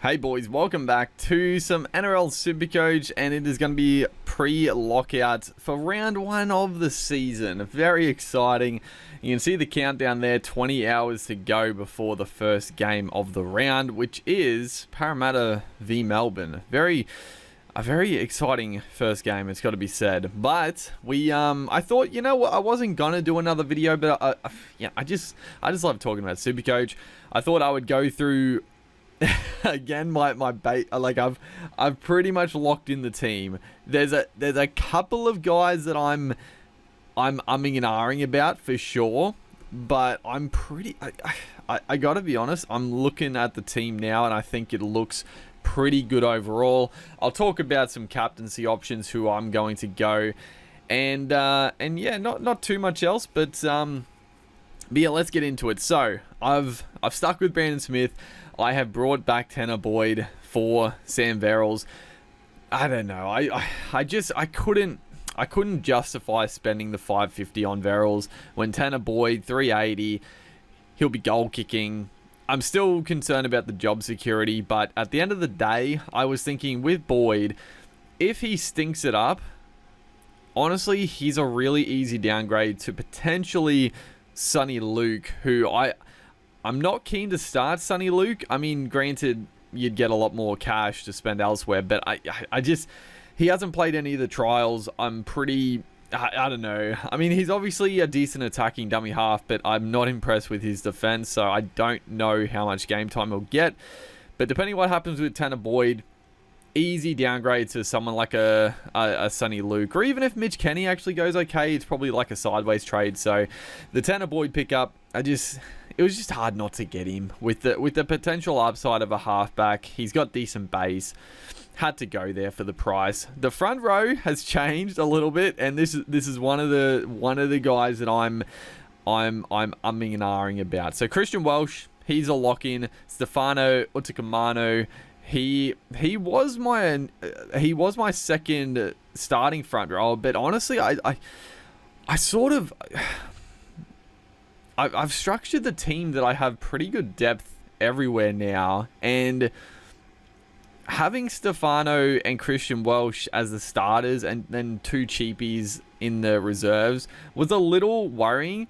Hey boys, welcome back to some NRL Supercoach, and it is going to be pre-lockout for round one of the season. Very exciting. You can see the countdown there, 20 hours to go before the first game of the round, which is Parramatta v Melbourne. A very exciting first game, it's got to be said. But I thought, you know what, I wasn't gonna do another video, but I just love talking about Supercoach. I thought I would go through again my bait. Like I've pretty much locked in the team. There's a couple of guys that I'm umming and ahhing about for sure, but I'm pretty I gotta be honest, I'm looking at the team now and I think it looks pretty good overall. I'll talk about some captaincy options, who I'm going to go, and yeah, not too much else, but yeah, let's get into it. So I've stuck with Brandon Smith. I have brought back Tanner Boyd for Sam Verrills. I don't know. I couldn't justify spending the $550 on Verrills when Tanner Boyd, 380, he'll be goal kicking. I'm still concerned about the job security, but at the end of the day, I was thinking with Boyd, if he stinks it up, honestly, he's a really easy downgrade to potentially Sonny Luke, who I'm not keen to start Sonny Luke. I mean, granted, you'd get a lot more cash to spend elsewhere, but he hasn't played any of the trials. I'm pretty, I don't know. I mean, he's obviously a decent attacking dummy half, but I'm not impressed with his defense, so I don't know how much game time he'll get. But depending on what happens with Tanner Boyd, easy downgrade to someone like a Sonny Luke, or even if Mitch Kenny actually goes okay, it's probably like a sideways trade. So the Tanner Boyd pickup, it was just hard not to get him with the potential upside of a halfback. He's got decent base. Had to go there for the price. The front row has changed a little bit, and this is one of the guys that I'm umming and ahhing about. So Christian Welch, he's a lock-in. Stefano Utoikamanu, he was my second starting front row, but honestly, I've structured the team that I have pretty good depth everywhere now, and having Stefano and Christian Welch as the starters and then two cheapies in the reserves was a little worrying,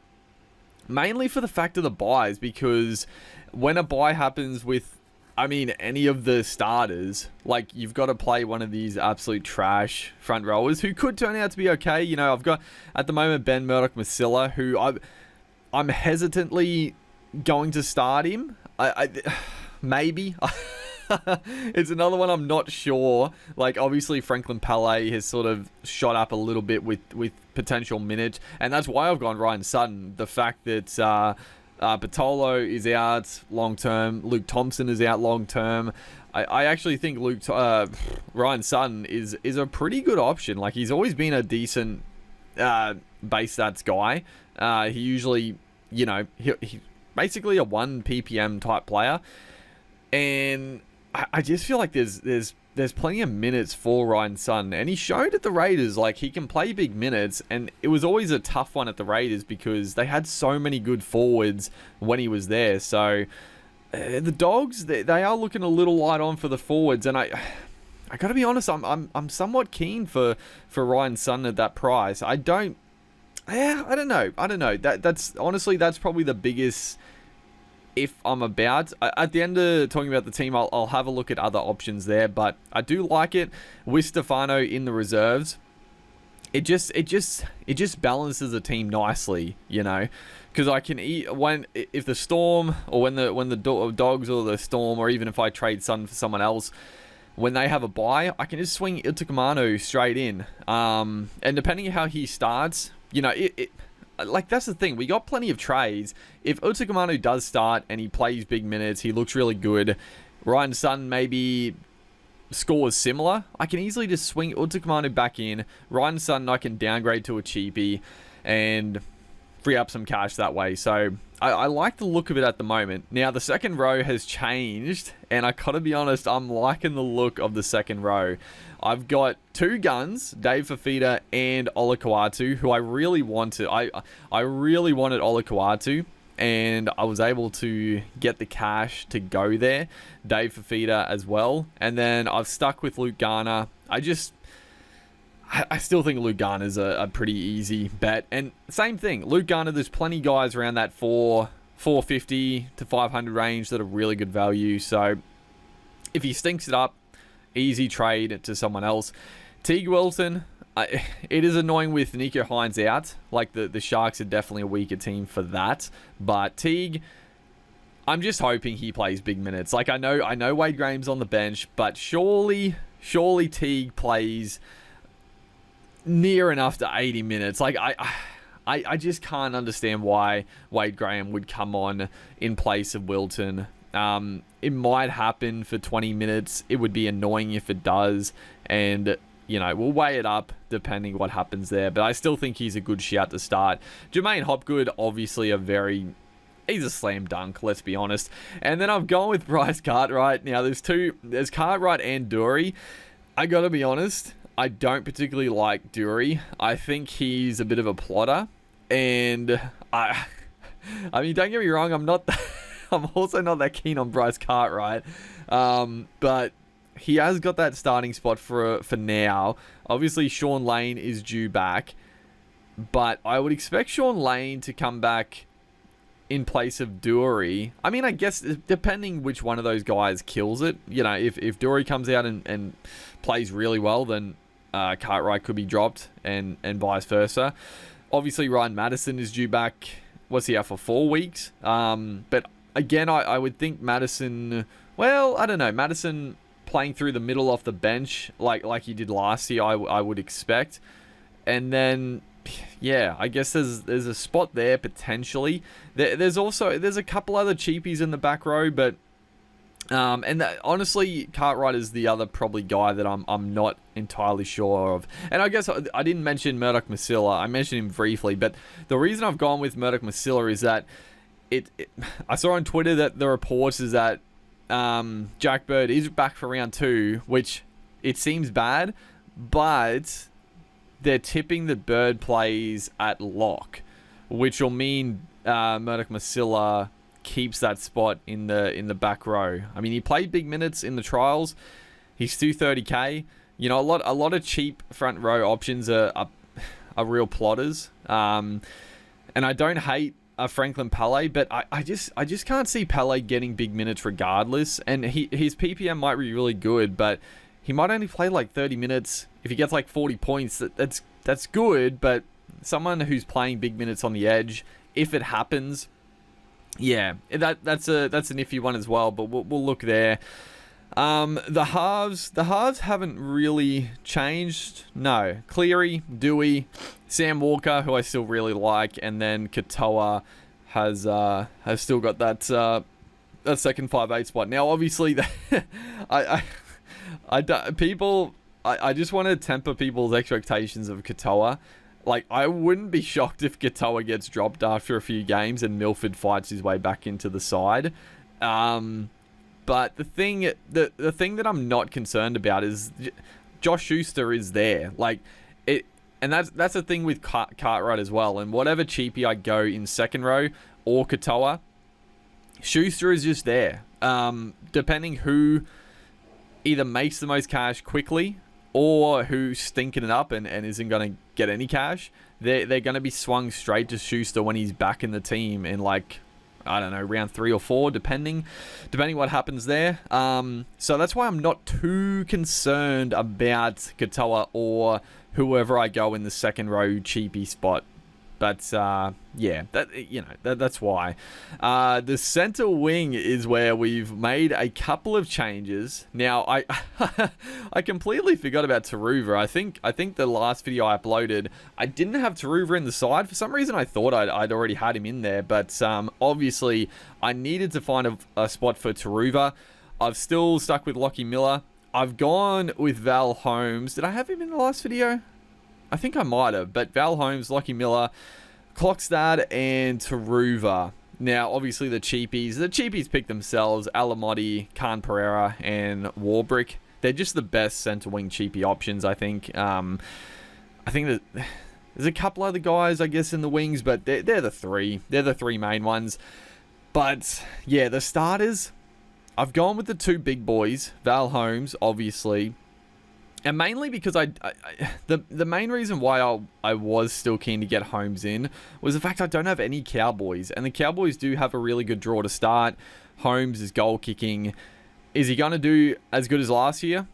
mainly for the fact of the buys, because when a buy happens with, I mean, any of the starters, like, you've got to play one of these absolute trash front rowers who could turn out to be okay. You know, I've got at the moment Ben Murdoch-Masila, who I'm hesitantly going to start him. Maybe. It's another one I'm not sure. Like, obviously Franklin Palais has sort of shot up a little bit with potential minutes, and that's why I've gone Ryan Sutton. The fact that Patolo is out long term, Luke Thompson is out long term. I actually think Ryan Sutton is a pretty good option. Like, he's always been a decent base stats guy. He usually, you know, he basically a 1 ppm type player, and I just feel like there's plenty of minutes for Ryan Sutton, and he showed at the Raiders, like, he can play big minutes, and it was always a tough one at the Raiders because they had so many good forwards when he was there. So the Dogs, they are looking a little light on for the forwards, and I gotta be honest, I'm somewhat keen for Ryan Sutton at that price. I don't know. That's honestly, that's probably the biggest if I'm about. At the end of talking about the team, I'll have a look at other options there, but I do like it with Stefano in the reserves. It just balances the team nicely, you know, because I can if the Storm, or when the Dogs or the Storm, or even if I trade Sun for someone else, when they have a bye, I can just swing Utoikamanu straight in. And depending on how he starts, you know, like, that's the thing. We got plenty of trades. If Utoikamanu does start and he plays big minutes, he looks really good. Ryan Sutton maybe scores similar. I can easily just swing Utoikamanu back in. Ryan Sutton I can downgrade to a cheapie and free up some cash that way. So I like the look of it at the moment. Now, the second row has changed, and I gotta be honest, I'm liking the look of the second row. I've got two guns, Dave Fafita and Olakau'atu, who I really wanted. I really wanted Olakau'atu. and I was able to get the cash to go there. Dave Fafita as well. And then I've stuck with Luke Garner. I still think Luke Garner's a pretty easy bet. And same thing, Luke Garner, there's plenty of guys around that 450 to 500 range that are really good value. So if he stinks it up, easy trade to someone else. Teague Wilton, it is annoying with Nico Hines out. Like, the Sharks are definitely a weaker team for that. But Teague, I'm just hoping he plays big minutes. Like, I know Wade Graham's on the bench, but surely Teague plays near enough to 80 minutes. Like, I just can't understand why Wade Graham would come on in place of Wilton. It might happen for 20 minutes. It would be annoying if it does. And, you know, we'll weigh it up depending what happens there. But I still think he's a good shout to start. Jermaine Hopgood, obviously he's a slam dunk, let's be honest. And then I've gone with Bryce Cartwright. Now, there's Cartwright and Dury. I gotta be honest, I don't particularly like Dury. I think he's a bit of a plotter. And I mean, don't get me wrong, I'm also not that keen on Bryce Cartwright. But he has got that starting spot for now. Obviously, Sean Lane is due back. But I would expect Sean Lane to come back in place of Dury. I mean, I guess depending which one of those guys kills it. You know, if Dury comes out and plays really well, then Cartwright could be dropped and vice versa. Obviously, Ryan Madison is due back. What's he out for? 4 weeks? But again, I would think Madison... Well, I don't know. Madison playing through the middle off the bench like he did last year, I would expect. And then, yeah, I guess there's a spot there potentially. There's a couple other cheapies in the back row, but honestly, Cartwright is the other probably guy that I'm not entirely sure of. And I guess I didn't mention Murdoch Masilla. I mentioned him briefly, but the reason I've gone with Murdoch Masilla is that I saw on Twitter that the reports is that Jack Bird is back for round 2, which it seems bad, but they're tipping that Bird plays at lock, which will mean Murdoch Masilla keeps that spot in the back row. I mean, he played big minutes in the trials. He's 230k. You know, a lot of cheap front row options are real plotters. And I don't hate Franklin Pele, but I just can't see Pele getting big minutes regardless. And his PPM might be really good, but he might only play like 30 minutes. If he gets like 40 points, that's good. But someone who's playing big minutes on the edge, if it happens, yeah, that's an iffy one as well. But we'll look there. The halves haven't really changed. No, Cleary, Dewey, Sam Walker, who I still really like, and then Katoa has still got that second 5'8" spot. Now, obviously, I just want to temper people's expectations of Katoa. Like, I wouldn't be shocked if Katoa gets dropped after a few games and Milford fights his way back into the side. But the thing that I'm not concerned about is Josh Schuster is there. Like, and that's the thing with Cartwright as well. And whatever cheapie I go in second row or Katoa, Schuster is just there. Depending who either makes the most cash quickly or who's stinking it up and isn't going to get any cash, they're going to be swung straight to Schuster when he's back in the team in, like, I don't know, round 3 or 4, depending what happens there. So that's why I'm not too concerned about Katoa or whoever I go in the second row cheapie spot. But yeah, that's why. The center wing is where we've made a couple of changes. Now, I completely forgot about Taruva. I think the last video I uploaded, I didn't have Taruva in the side. For some reason, I thought I'd already had him in there. But obviously, I needed to find a spot for Taruva. I've still stuck with Lockie Miller. I've gone with Val Holmes. Did I have him in the last video? I think I might have, but Val Holmes, Lockie Miller, Klokstad, and Taruva. Now, obviously, the cheapies pick themselves: Alamotti, Khan Pereira, and Warbrick. They're just the best centre wing cheapie options, I think. I think that There's a couple other guys, I guess, in the wings, but they're the three. They're the three main ones. But, yeah, the starters, I've gone with the two big boys. Val Holmes, obviously. And mainly because the main reason why I was still keen to get Holmes in was the fact I don't have any Cowboys. And the Cowboys do have a really good draw to start. Holmes is goal kicking. Is he going to do as good as last year?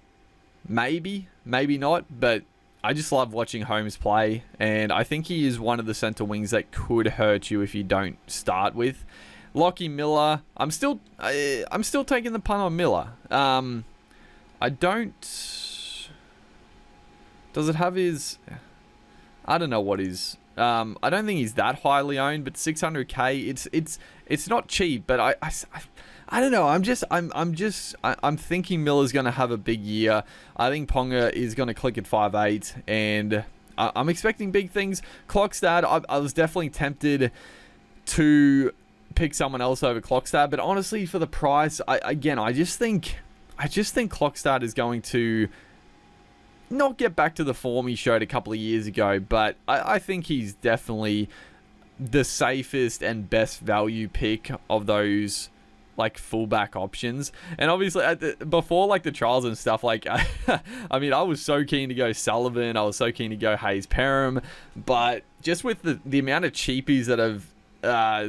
Maybe, maybe not. But I just love watching Holmes play. And I think he is one of the centre wings that could hurt you if you don't start with. Lockie Miller, I'm still taking the punt on Miller. I don't... Does it have his... I don't know what his... I don't think he's that highly owned, but 600k, it's not cheap, but I don't know. I'm thinking Miller's going to have a big year. I think Ponga is going to click at 5'8", and I'm expecting big things. Clockstad, I was definitely tempted to pick someone else over Clockstad, but honestly, for the price, I just think Clockstad is going to not get back to the form he showed a couple of years ago, but I think he's definitely the safest and best value pick of those like fullback options. And obviously before like the trials and stuff, like I mean, I was so keen to go Sullivan, I was so keen to go Hayes Perham, but just with the amount of cheapies that have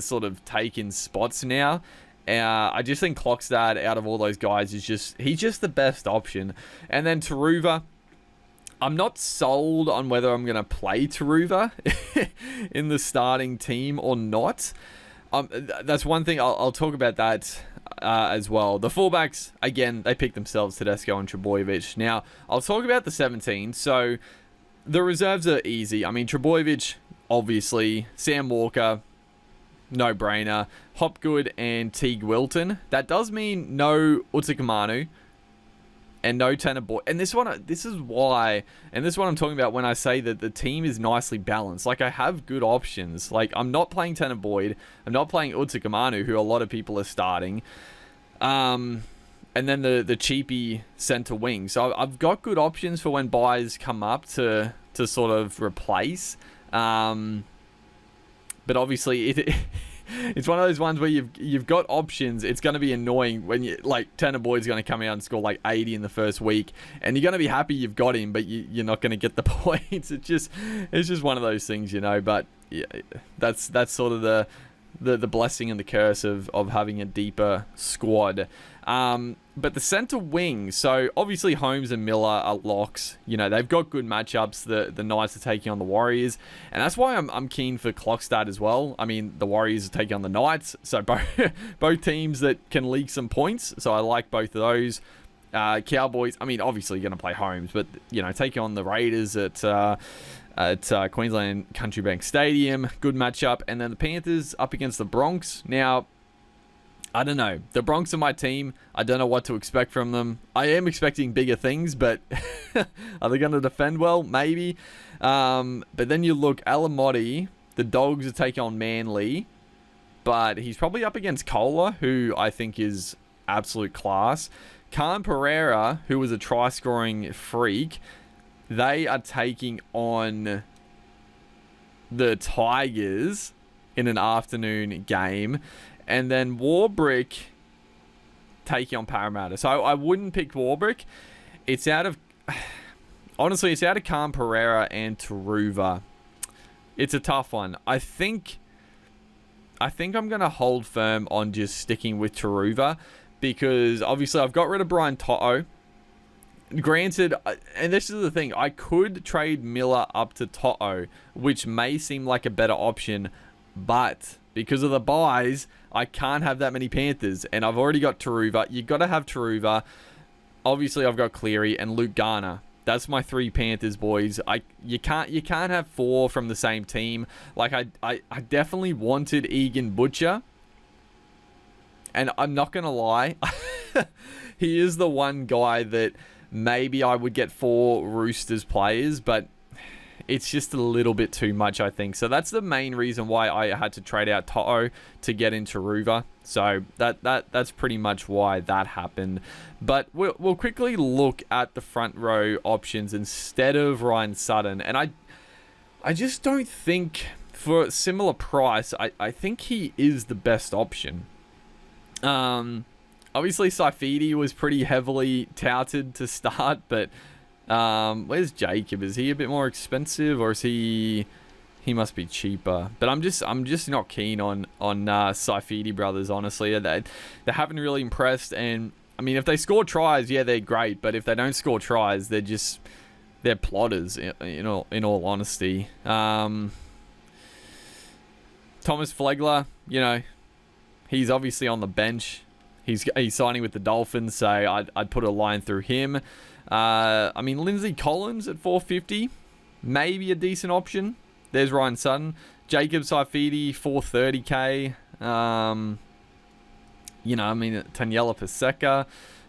sort of taken spots now, I just think Clockstad out of all those guys he's just the best option. And then Taruva, I'm not sold on whether I'm going to play Taruva in the starting team or not. That's one thing. I'll talk about that as well. The fullbacks, again, they picked themselves, Tedesco and Trebojevic. Now, I'll talk about the 17. So, the reserves are easy. I mean, Trebojevic, obviously. Sam Walker, no-brainer. Hopgood and Teague Wilton. That does mean no Utakamanu. And no Tanner Boyd. And this is what I'm talking about when I say that the team is nicely balanced. Like, I have good options. Like, I'm not playing Tanner Boyd. I'm not playing Utakamanu, who a lot of people are starting. And then the cheapy centre wing. So I've got good options for when buys come up to sort of replace. But obviously, it's one of those ones where you've got options. It's going to be annoying when you like Tanner Boyd's going to come out and score like 80 in the first week, and you're going to be happy you've got him, but you're not going to get the points. It's just one of those things, you know. But yeah, that's sort of the blessing and the curse of having a deeper squad. But the centre wing, so obviously Holmes and Miller are locks. You know, they've got good matchups. The Knights are taking on the Warriors, and that's why I'm keen for Clockstad as well. I mean, the Warriors are taking on the Knights, so both teams that can leak some points. So I like both of those. Cowboys, I mean, obviously you're going to play Holmes, but you know, taking on the Raiders at Queensland Country Bank Stadium, good matchup. And then the Panthers up against the Bronx. Now, I don't know. The Bronx are my team. I don't know what to expect from them. I am expecting bigger things, but are they going to defend well? Maybe. But then you look, Alamotti, the Dogs are taking on Manly, but he's probably up against Kohler, who I think is absolute class. Cant Pereira, who was a try-scoring freak, they are taking on the Tigers in an afternoon game. And then Warbrick taking on Parramatta. So I wouldn't pick Warbrick. Honestly, it's out of Cant Pereira and Taruva. It's a tough one. I think I'm going to hold firm on just sticking with Taruva, because obviously I've got rid of Brian To'o. Granted, and this is the thing, I could trade Miller up to To'o, which may seem like a better option, but because of the buys, I can't have that many Panthers, and I've already got Taruva. You've got to have Taruva. Obviously, I've got Cleary and Luke Garner. That's my three Panthers, boys. You can't have four from the same team. Like, I definitely wanted Egan Butcher, and I'm not going to lie, he is the one guy that maybe I would get 4 Roosters players, but it's just a little bit too much, I think. So that's the main reason why I had to trade out To'o to get into Taruva. So that's pretty much why that happened. But we'll quickly look at the front row options instead of Ryan Sutton. And I I just don't think for a similar price, I think he is the best option. Obviously Saifidi was pretty heavily touted to start, but where's Jacob? Is he a bit more expensive, or is he must be cheaper? But I'm just not keen on Saifidi brothers, honestly. They haven't really impressed, and I mean, if they score tries, yeah, they're great, but if they don't score tries, they're plotters, in all honesty. Thomas Flegler, he's obviously on the bench. He's signing with the Dolphins, so I'd put a line through him. I mean, Lindsay Collins at 450, maybe a decent option. There's Ryan Sutton. Jacob Saifidi, 430k. I mean, Taniela Paseka,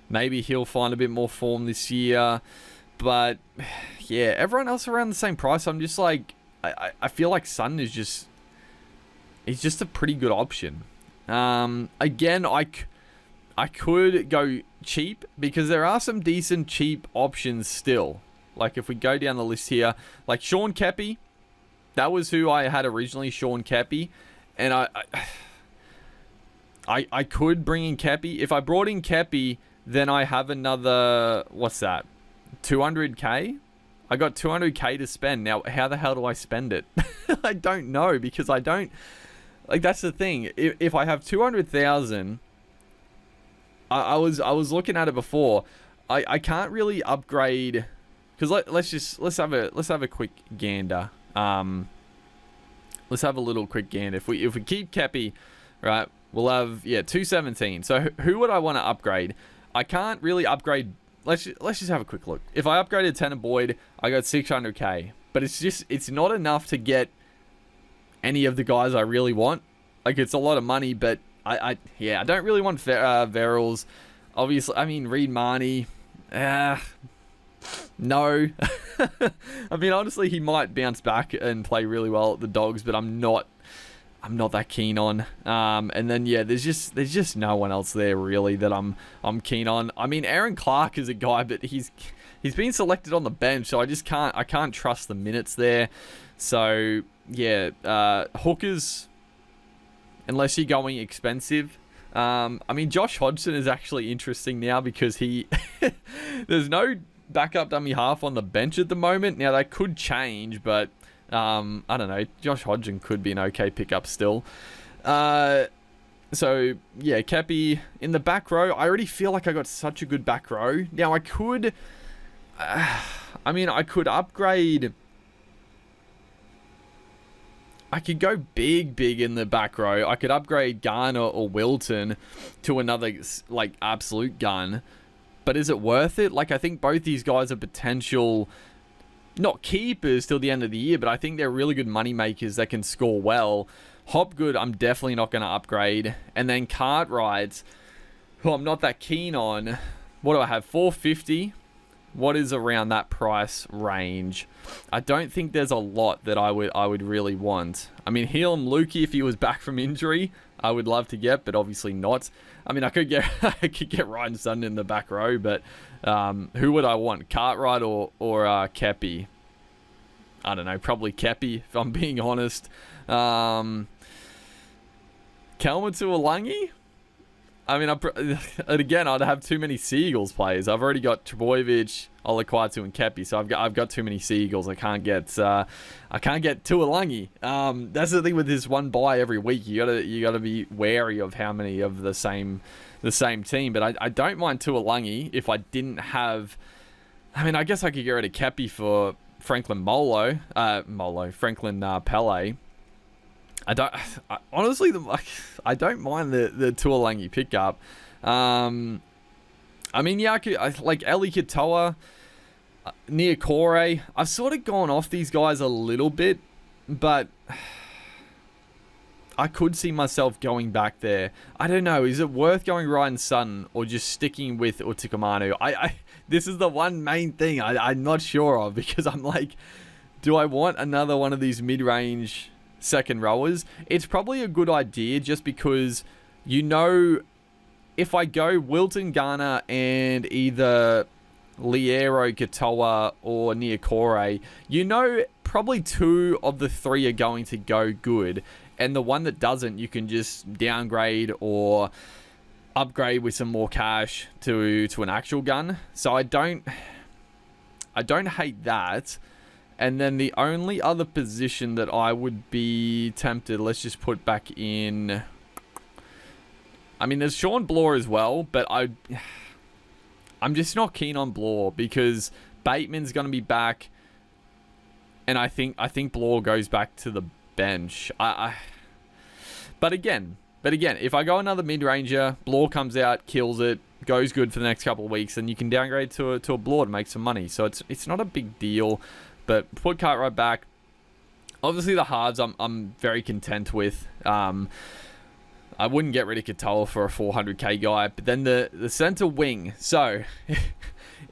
maybe he'll find a bit more form this year. But, yeah, everyone else around the same price. I'm just like, I feel like Sutton is just, he's just a pretty good option. Again, I could go cheap, because there are some decent cheap options still. Like, if we go down the list here, like Sean Kepi, that was who I had originally, Sean Kepi. And I could bring in Kepi. If I brought in Kepi, then I have another, what's that, 200k? I got 200k to spend. Now, how the hell do I spend it? I don't know, because I don't, like, that's the thing. If I have 200,000, I was looking at it before. I can't really upgrade, because let's have a quick gander. Let's have a little quick gander. If we keep Kepi, right, we'll have 217. So who would I want to upgrade? I can't really upgrade. Let's just have a quick look. If I upgraded Tanner Boyd, I got 600k, but it's not enough to get any of the guys I really want. Like, it's a lot of money, but I don't really want Verrills. Obviously, I mean, Reed Marnie. No. I mean, honestly, he might bounce back and play really well at the Dogs, but I'm not that keen on. And then there's just no one else there really that I'm keen on. I mean, Aaron Clark is a guy, but he's been selected on the bench, so I can't trust the minutes there. So hookers, unless you're going expensive. I mean, Josh Hodgson is actually interesting now, because there's no backup dummy half on the bench at the moment. Now, that could change, but I don't know. Josh Hodgson could be an okay pickup still. So, Kepi in the back row. I already feel like I got such a good back row. Now, I could upgrade. I could go big in the back row. I could upgrade Garner or Wilton to another, like, absolute gun. But is it worth it? Like, I think both these guys are potential, not keepers till the end of the year, but I think they're really good money makers that can score well. Hopgood, I'm definitely not going to upgrade. And then Cartwright, who I'm not that keen on. What do I have? 450. What is around that price range? I don't think there's a lot that I would really want. I mean, Helam Lukey, if he was back from injury, I would love to get, but obviously not. I mean, I could get Ryan Sutton in the back row, but who would I want? Cartwright or Kepi? I don't know, probably Kepi, if I'm being honest. Kalma Tuolangi? I mean, again, I'd have too many Seagulls players. I've already got Trbojevic, Olaquatu, and Kepi, so I've got too many Seagulls. I can't get Tuolangi. That's the thing with this one buy every week. You gotta be wary of how many of the same team. But I don't mind Tuolangi if I didn't have. I mean, I guess I could get rid of Kepi for Franklin Pele. Honestly, I don't mind the Tuolangi pickup. I mean, I like Eli Katoa, Niokore. I've sort of gone off these guys a little bit, but I could see myself going back there. I don't know. Is it worth going Ryan Sutton or just sticking with Utikamanu? This is the one main thing I'm not sure of, because I'm like, do I want another one of these mid-range second rowers? It's probably a good idea, just because, if I go Wilton, Garner, and either Liero, Katoa, or Niokore, probably 2 of the 3 are going to go good, and the one that doesn't, you can just downgrade or upgrade with some more cash to an actual gun. So I don't hate that. And then the only other position that I would be tempted, let's just put back in. I mean, there's Sean Bloor as well, but I'm just not keen on Bloor because Bateman's going to be back, and I think Bloor goes back to the bench. But again, if I go another mid-ranger, Bloor comes out, kills it, goes good for the next couple of weeks, then you can downgrade to a Bloor to make some money. So it's not a big deal. But put Cartwright back. Obviously, the halves I'm very content with. I wouldn't get rid of Katoa for a 400k guy. But then the center wing. So,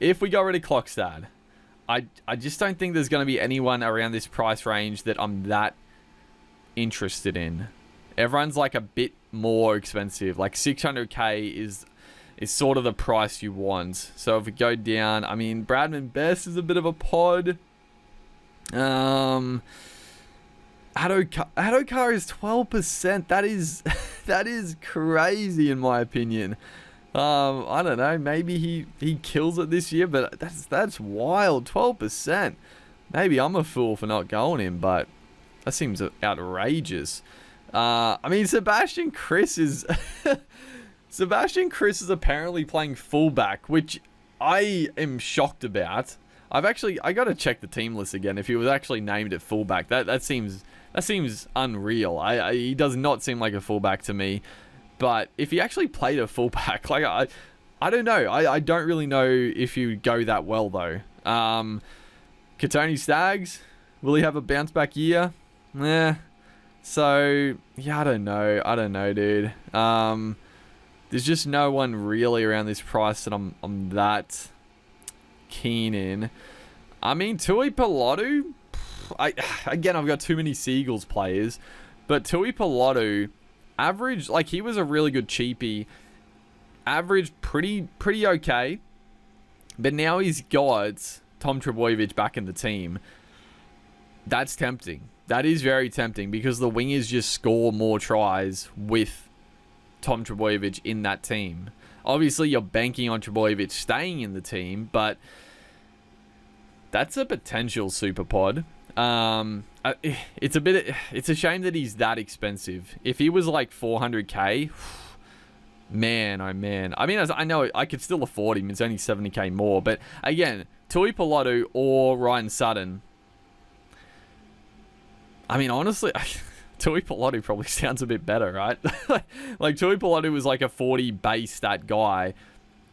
if we got rid of Klokstad, I just don't think there's going to be anyone around this price range that I'm that interested in. Everyone's like a bit more expensive. Like 600k is sort of the price you want. So if we go down, I mean, Bradman Best is a bit of a pod. Hadokar is 12%. That is crazy in my opinion. I don't know. Maybe he kills it this year, but that's wild. 12%. Maybe I'm a fool for not going in, but that seems outrageous. I mean, Sebastian Chris is apparently playing fullback, which I am shocked about. I got to check the team list again if he was actually named at fullback. That seems unreal. He does not seem like a fullback to me. But if he actually played a fullback, like I don't know. I don't really know if he would go that well though. Katoni Staggs, will he have a bounce back year? So yeah, I don't know, dude. There's just no one really around this price that I'm that keen in. I mean, Tui Pilotu, I've got too many Seagulls players, but Tui Pilotu, average, like he was a really good cheapie, average pretty okay, but now he's got Tom Trebojevic back in the team. That's tempting. That is very tempting because the wingers just score more tries with Tom Trebojevic in that team. Obviously, you're banking on Trebojevic staying in the team, but that's a potential super pod. It's a shame that he's that expensive. If he was like 400k, man, oh man. I mean, I know I could still afford him. It's only 70k more, but again, Tui Pilotu or Ryan Sutton. I mean, honestly, Tui Pilotu probably sounds a bit better, right? Like Tui Pilotu was like a 40 base stat guy,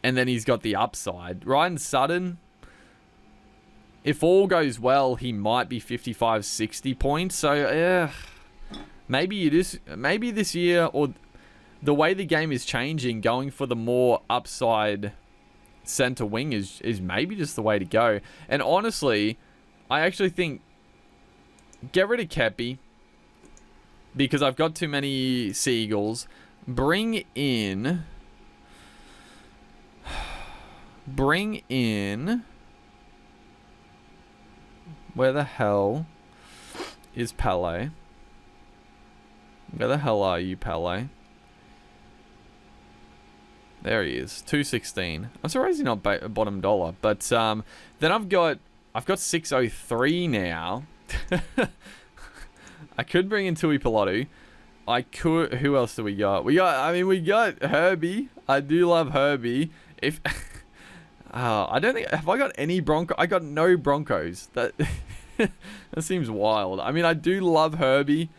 and then he's got the upside. Ryan Sutton, if all goes well, he might be 55, 60 points. So, maybe this year, or the way the game is changing, going for the more upside center wing is maybe just the way to go. And honestly, I actually think get rid of Kepi because I've got too many Seagulls. Bring in where the hell is Pele? Where the hell are you, Pele? There he is, 216. I'm surprised he's not bottom dollar. But then I've got 603 now. I could bring in Tui Pilotu. I could. Who else do we got? We got Herbie. I do love Herbie. If I don't think, have I got any Bronco? I got no Broncos. That that seems wild. I mean, I do love Herbie.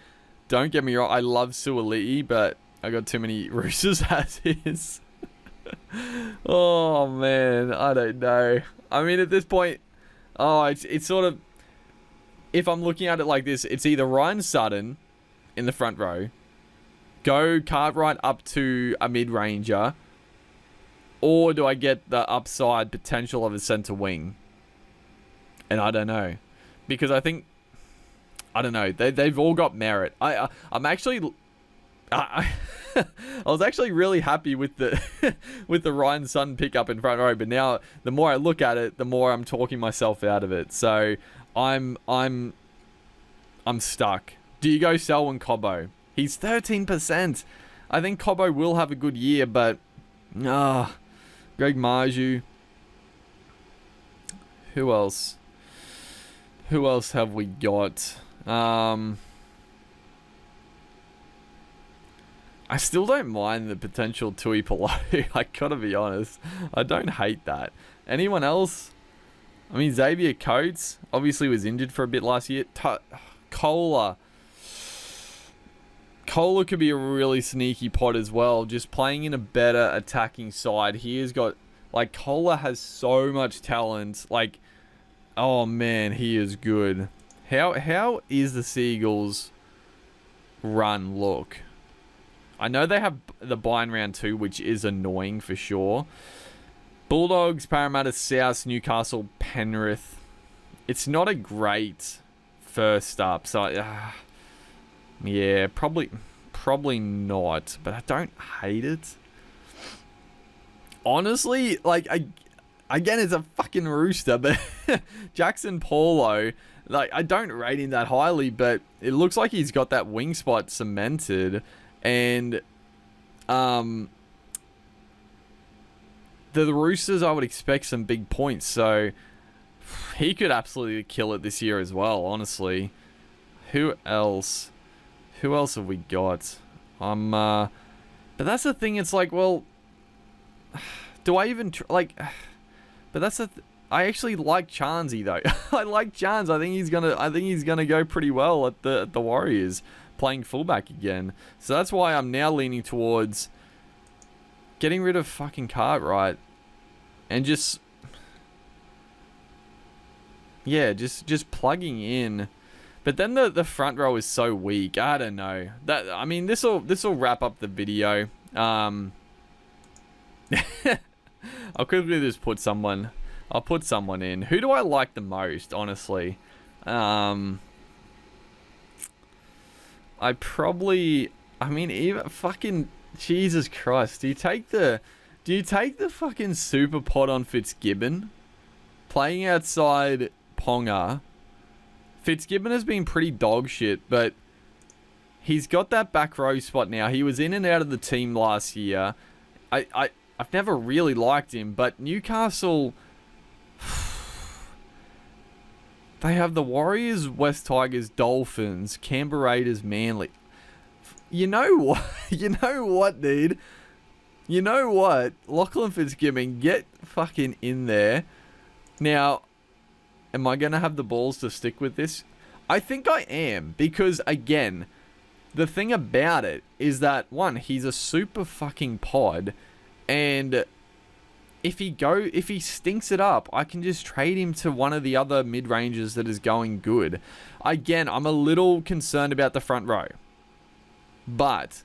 Don't get me wrong. I love Suoli'i, but I got too many Roosters as is. Oh man, I don't know. I mean, at this point, it's sort of, if I'm looking at it like this, it's either Ryan Sutton in the front row, go Cartwright up to a mid-ranger, or do I get the upside potential of a center wing? And I don't know. Because I think, I don't know, they've all got merit. I'm actually, I was actually really happy with the with the Ryan Sutton pickup in front row, but now the more I look at it, the more I'm talking myself out of it. So I'm I'm stuck. Do you go Selwyn Cobbo? He's 13%. I think Cobbo will have a good year, but Greg Marju. Who else? Who else have we got? I still don't mind the potential Tui Pilotu. I gotta be honest. I don't hate that. Anyone else? I mean, Xavier Coates obviously was injured for a bit last year. Kohler. Kohler could be a really sneaky pod as well. Just playing in a better attacking side. He has got... Like, Kohler has so much talent. Like, oh man, he is good. How is the Seagulls run look? I know they have the bye in round 2, which is annoying for sure. Bulldogs, Parramatta, South, Newcastle, Penrith. It's not a great first up, so yeah, probably not, but I don't hate it. Honestly, like, again, it's a fucking rooster, but Jackson Paulo, like, I don't rate him that highly, but it looks like he's got that wing spot cemented, and the Roosters, I would expect some big points, so he could absolutely kill it this year as well, honestly. Who else? Who else have we got? But that's the thing, it's like, well, do I even, but that's I actually like Charnsy, though. I like Chans. I think he's gonna go pretty well at the Warriors, playing fullback again. So that's why I'm now leaning towards getting rid of fucking Cartwright and just plugging in. But then the front row is so weak. I don't know. I mean, this'll wrap up the video. I'll quickly just put someone. I'll put someone in. Who do I like the most, honestly? I mean, even fucking Jesus Christ. Do you take the fucking super pod on Fitzgibbon? Playing outside Ponga. Fitzgibbon has been pretty dog shit, but he's got that back row spot now. He was in and out of the team last year. I've never really liked him, but Newcastle, they have the Warriors, West Tigers, Dolphins, Canberra Raiders, Manly. You know what? You know what, dude? You know what? Lachlan Fitzgibbon, get fucking in there. Now, am I going to have the balls to stick with this? I think I am, because again, the thing about it is that, one, he's a super fucking pod, and if he stinks it up, I can just trade him to one of the other mid-rangers that is going good. Again, I'm a little concerned about the front row, but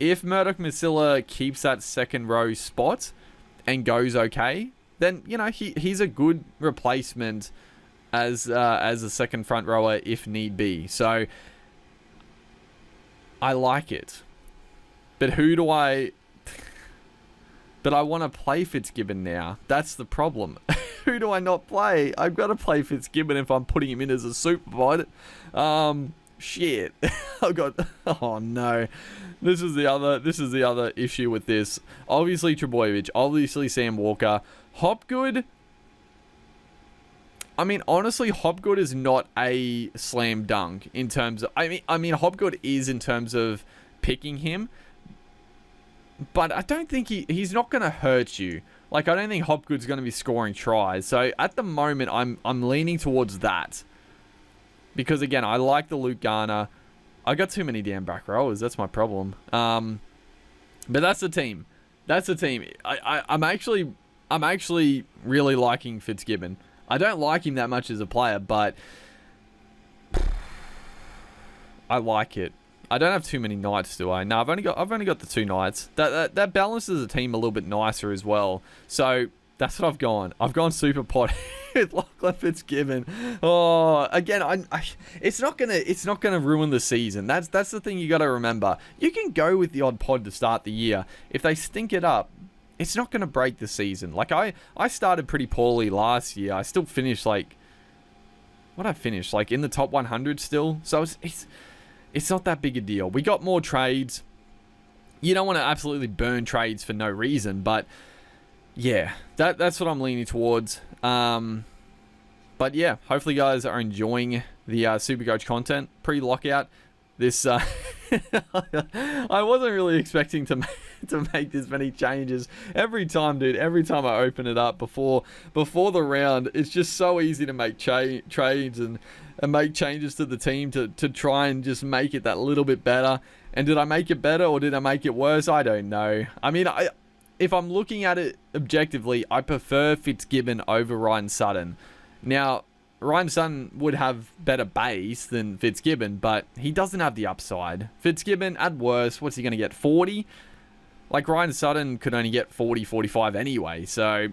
if Murdoch Masilla keeps that second row spot and goes okay, then, you know, he's a good replacement as a second front rower if need be. So I like it. But who do I... But I want to play Fitzgibbon now. That's the problem. Who do I not play? I've got to play Fitzgibbon if I'm putting him in as a super pod. Shit. I've got... Oh no. This is the other issue with this. Obviously Trebojevic. Obviously Sam Walker. Hopgood. I mean, honestly, Hopgood is not a slam dunk in terms of... I mean, Hopgood is in terms of picking him. But I don't think he's not going to hurt you. Like, I don't think Hopgood's going to be scoring tries. So, at the moment, I'm leaning towards that. Because, again, I like the Luke Garner. I got too many damn back rowers. That's my problem. But that's the team. That's the team. I'm actually really liking Fitzgibbon. I don't like him that much as a player, but I like it. I don't have too many knights, do I? No, I've only got the 2 knights. That balances the team a little bit nicer as well. So that's what I've gone. I've gone super pot with Lachlan Fitzgibbon. Oh, again, it's not gonna ruin the season. That's the thing you got to remember. You can go with the odd pod to start the year. If they stink it up, it's not gonna break the season. Like I started pretty poorly last year. I still finished like what I finished, like in the top 100 still. So it's not that big a deal. We got more trades. You don't want to absolutely burn trades for no reason, but yeah, that's what I'm leaning towards. But yeah, hopefully you guys are enjoying the Supercoach content pre-lockout. This I wasn't really expecting to make this many changes. Every time, dude, every time I open it up before the round, it's just so easy to make trades and make changes to the team to try and just make it that little bit better. And did I make it better or did I make it worse? I don't know. I mean, if I'm looking at it objectively, I prefer Fitzgibbon over Ryan Sutton. Now, Ryan Sutton would have better base than Fitzgibbon, but he doesn't have the upside. Fitzgibbon, at worst, what's he going to get? 40? Like, Ryan Sutton could only get 40, 45 anyway. So,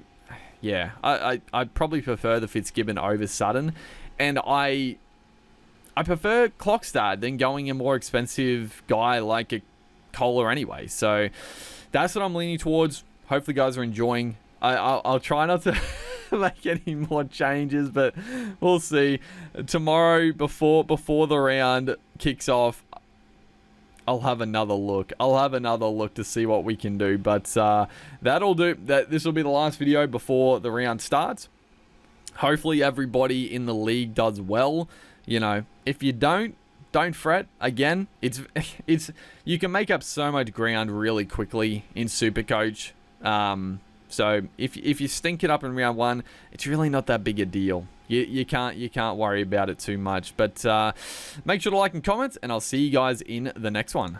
yeah, I'd probably prefer the Fitzgibbon over Sutton. And I prefer Clockstad than going a more expensive guy like a Kohler anyway. So, that's what I'm leaning towards. Hopefully, you guys are enjoying. I'll try not to make any more changes, but we'll see. Tomorrow, before the round kicks off, I'll have another look. To see what we can do. But that'll do. This will be the last video before the round starts. Hopefully, everybody in the league does well. You know, if you don't fret. Again, it's you can make up so much ground really quickly in Supercoach. So if you stink it up in round 1, it's really not that big a deal. You can't worry about it too much. But make sure to like and comment, and I'll see you guys in the next one.